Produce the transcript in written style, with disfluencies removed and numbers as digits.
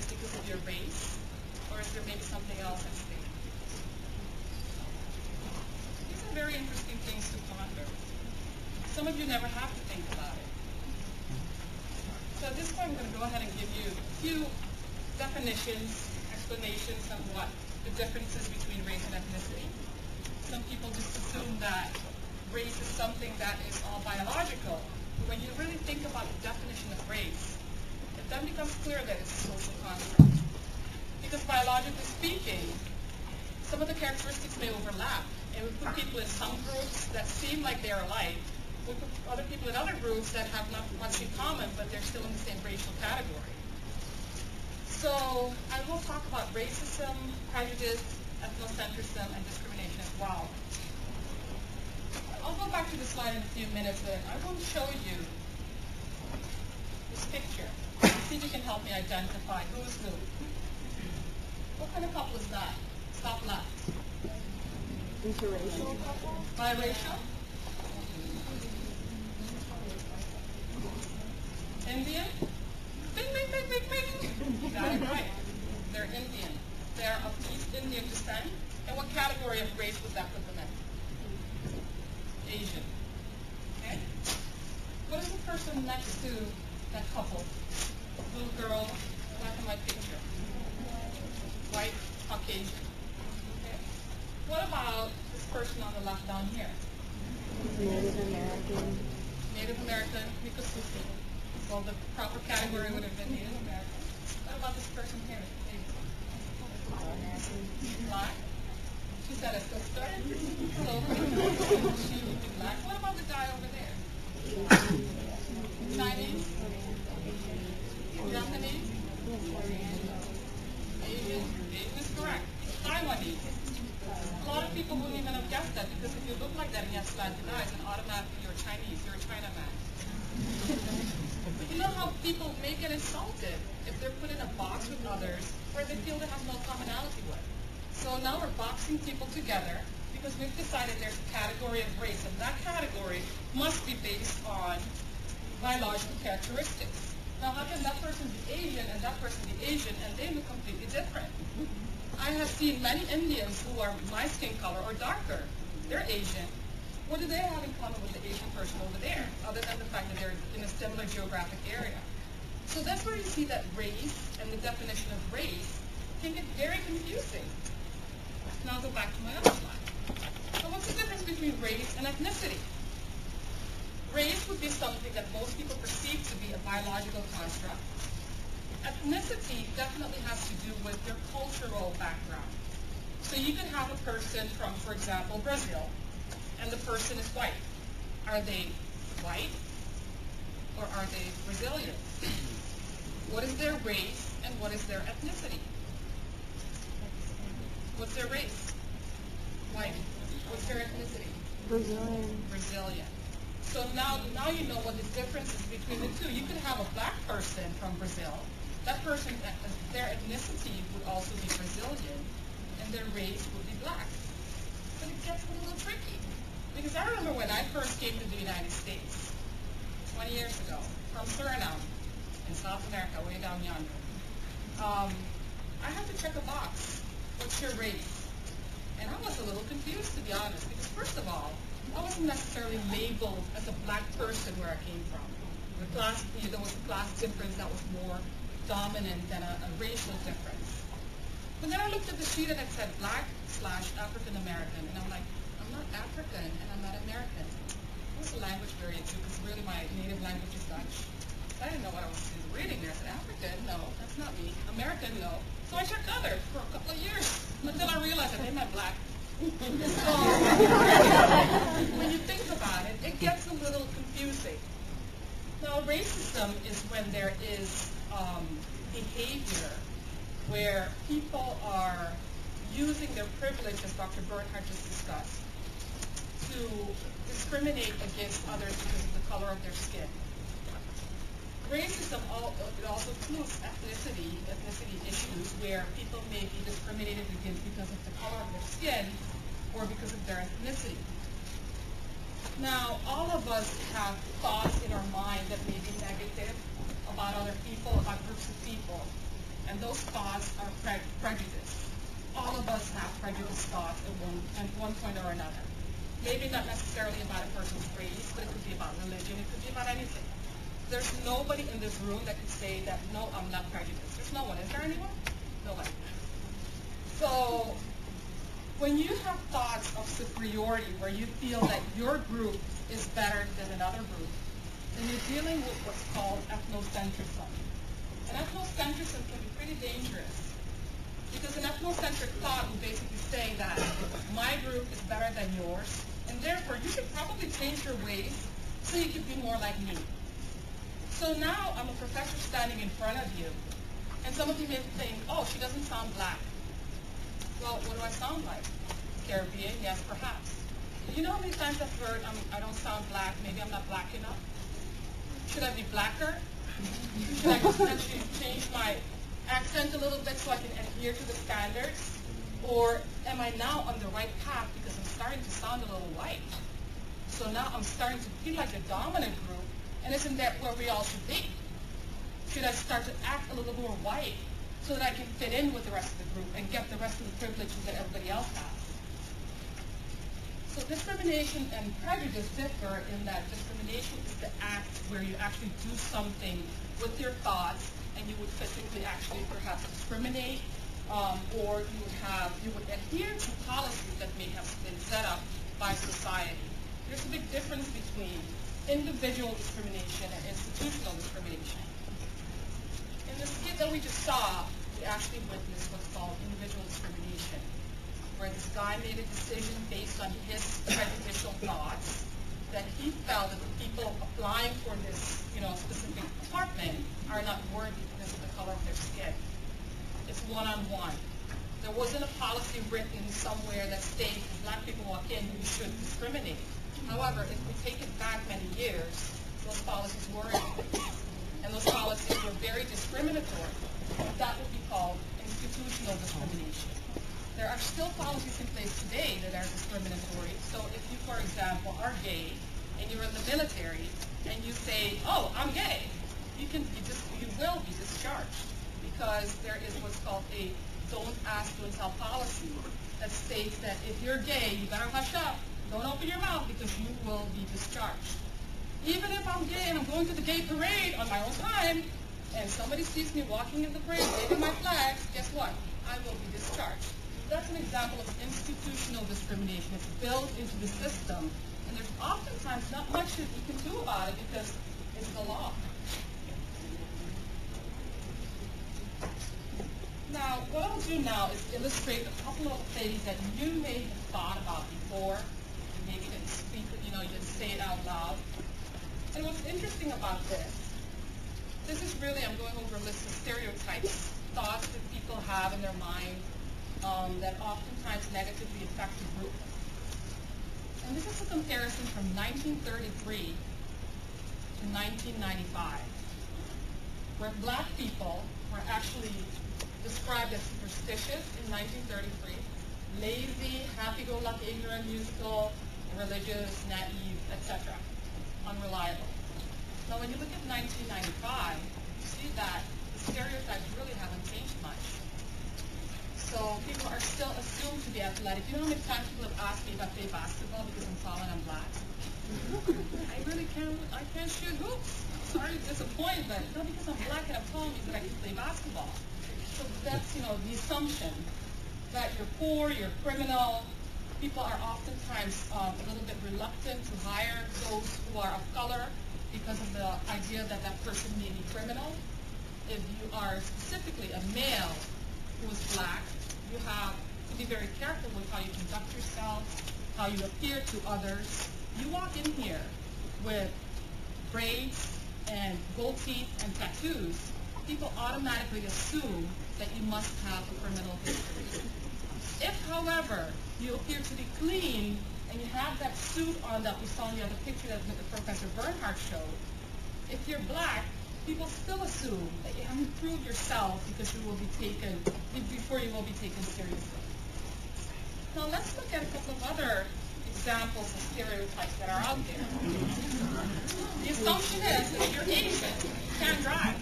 because of your race, or is there maybe something else at stake? These are very interesting things to ponder. Some of you never have to think about it. So at this point, I'm going to go ahead and give you a few definitions, explanations of what the differences between race and ethnicity. Some people just assume that race is something that is all biological. But when you really think about the definition of race, it then becomes clear that it's a social construct. Because biologically speaking, some of the characteristics may overlap. And we put people in some groups that seem like they're alike. We put other people in other groups that have not much in common, but they're still in the same racial category. So I will talk about racism, prejudice, ethnocentrism, and discrimination as well. I'll go back to the slide in a few minutes, but I want to show you this picture. See if you can help me identify who is who. What kind of couple is that? Top left. Interracial couple? Biracial? Indian? Bing, bing, bing, bing, bing. You got it right. They're Indian. They're of East Indian descent. And what category of race would that put them in? Asian. Okay? What is the person next to that couple? Little girl, black and white picture. White, Caucasian. Okay? What about this person on the left down here? Native American. Native American, Miccosukee. Well, the proper category would have been Native American. What about this person here? Black. She said a sister. So she would be black. What about the guy over there? Chinese? Japanese? Asian? Asian is correct. Taiwanese. A lot of people wouldn't even have guessed that, because if you look like that and you have slanted eyes, then automatically you're Chinese, you're a Chinaman. But you know how people may get insulted if they're put in a box with others where they feel they have no commonality with. So now we're boxing people together because we've decided there's a category of race, and that category must be based on biological characteristics. Now how can that person be Asian and that person be Asian and they look completely different? I have seen many Indians who are my skin color or darker. They're Asian. What do they have in common with the Asian person over there, other than the fact that they're in a similar geographic area? So that's where you see that race and the definition of race can get very confusing. Now I'll go back to my other slide. So what's the difference between race and ethnicity? Race would be something that most people perceive to be a biological construct. Ethnicity definitely has to do with your cultural background. So you could have a person from, for example, Brazil, and the person is white. Are they white or are they Brazilian? What is their race and what is their ethnicity? What's their race? White. What's their ethnicity? Brazilian. Brazilian. So now you know what the difference is between the two. You could have a black person from Brazil. That person, their ethnicity would also be Brazilian, and their race would be black. But it gets a little tricky. Because I remember when I first came to the United States, 20 years ago, from Suriname, in South America, way down yonder, I had to check a box. What's your race? And I was a little confused, to be honest, because first of all, I wasn't necessarily labeled as a black person where I came from. There was a class difference that was more dominant than a racial difference. But then I looked at the sheet and it said black/African American, and I'm like, I'm not African and I'm not American. What's the language barrier too? Because really my native language is Dutch. I didn't know what I was reading there. I said, African? No, that's not me. American? No. So I checked others for a couple of years until I realized that they meant black. So when you think about it, it gets a little confusing. Now, racism is when there is behavior where people are using their privilege, as Dr. Bernhardt just discussed, to discriminate against others because of the color of their skin. Racism also includes ethnicity issues where people may be discriminated against because of the color of their skin or because of their ethnicity. Now, all of us have thoughts in our mind that may be negative about other people, about groups of people. And those thoughts are prejudice. All of us have prejudiced thoughts at one point or another. Maybe not necessarily about a person's race, but it could be about religion. It could be about anything. There's nobody in this room that could say that, no, I'm not prejudiced. There's no one. Is there anyone? No one. So when you have thoughts of superiority, where you feel that your group is better than another group, then you're dealing with what's called ethnocentrism. And ethnocentrism can be pretty dangerous, because an ethnocentric thought will basically say that my group is better than yours, and therefore you should probably change your ways so you can be more like me. So now I'm a professor standing in front of you, and some of you may think, oh, she doesn't sound black. Well, what do I sound like? Caribbean? Yes, perhaps. You know how many times I've heard I don't sound black, maybe I'm not black enough? Should I be blacker? Should I potentially change my accent a little bit so I can adhere to the standards? Or am I now on the right path because I'm starting to sound a little white? So now I'm starting to feel like the dominant group, and isn't that where we all should be? Should I start to act a little more white so that I can fit in with the rest of the group and get the rest of the privileges that everybody else has? So discrimination and prejudice differ in that discrimination is the act where you actually do something with your thoughts, and you would physically actually perhaps discriminate, or you would adhere to policies that may have been set up by society. There's a big difference between individual discrimination and institutional discrimination. In the skit that we just saw, we actually witnessed what's called individual discrimination, where this guy made a decision based on his prejudicial thoughts that he felt that the people applying for this, specific department are not worthy because of the color of their skin. It's one-on-one. There wasn't a policy written somewhere that states if black people walk in, you should discriminate. However, if we take it back many years, those policies were in place. And those policies were very discriminatory. That would be called institutional discrimination. There are still policies in place today that are discriminatory. So if you, for example, are gay and you're in the military and you say, oh, I'm gay, you will be discharged, because there is what's called a don't ask, don't tell policy that states that if you're gay, you better hush up, don't open your mouth, because you will be discharged. Even if I'm gay and I'm going to the gay parade on my own time, and somebody sees me walking in the parade waving my flags, guess what? I will be discharged. That's an example of institutional discrimination. It's built into the system, and there's oftentimes not much that you can do about it because it's the law. Now, what I'll do now is illustrate a couple of things that you may have thought about before, and maybe didn't speak, you didn't say it out loud. And what's interesting about this is really, I'm going over a list of stereotypes, thoughts that people have in their mind that oftentimes negatively affect the group. And this is a comparison from 1933 to 1995, where black people were actually described as superstitious in 1933, lazy, happy-go-lucky, ignorant, musical, religious, naive, etc., unreliable. Now, when you look at 1995, you see that the stereotypes really haven't changed much. So people are still assumed to be athletic. You know how many times people have asked me if I play basketball because I'm tall and I'm black? I really can't shoot hoops. Sorry to disappoint, but because I'm black and I'm tall means that I can play basketball. So that's, the assumption that you're poor, you're criminal. People are oftentimes a little bit reluctant to hire those who are of color because of the idea that that person may be criminal. If you are specifically a male who is black, you have to be very careful with how you conduct yourself, how you appear to others. You walk in here with braids and gold teeth and tattoos, people automatically assume that you must have a criminal history. If, however, you appear to be clean and you have that suit on that we saw in the other picture that Professor Bernhardt showed, if you're black, people still assume that you haven't proved yourself because you will be taken, before you will be taken seriously. Now let's look at a couple of other examples of stereotypes that are out there. The assumption is that if you're Asian, you can't drive.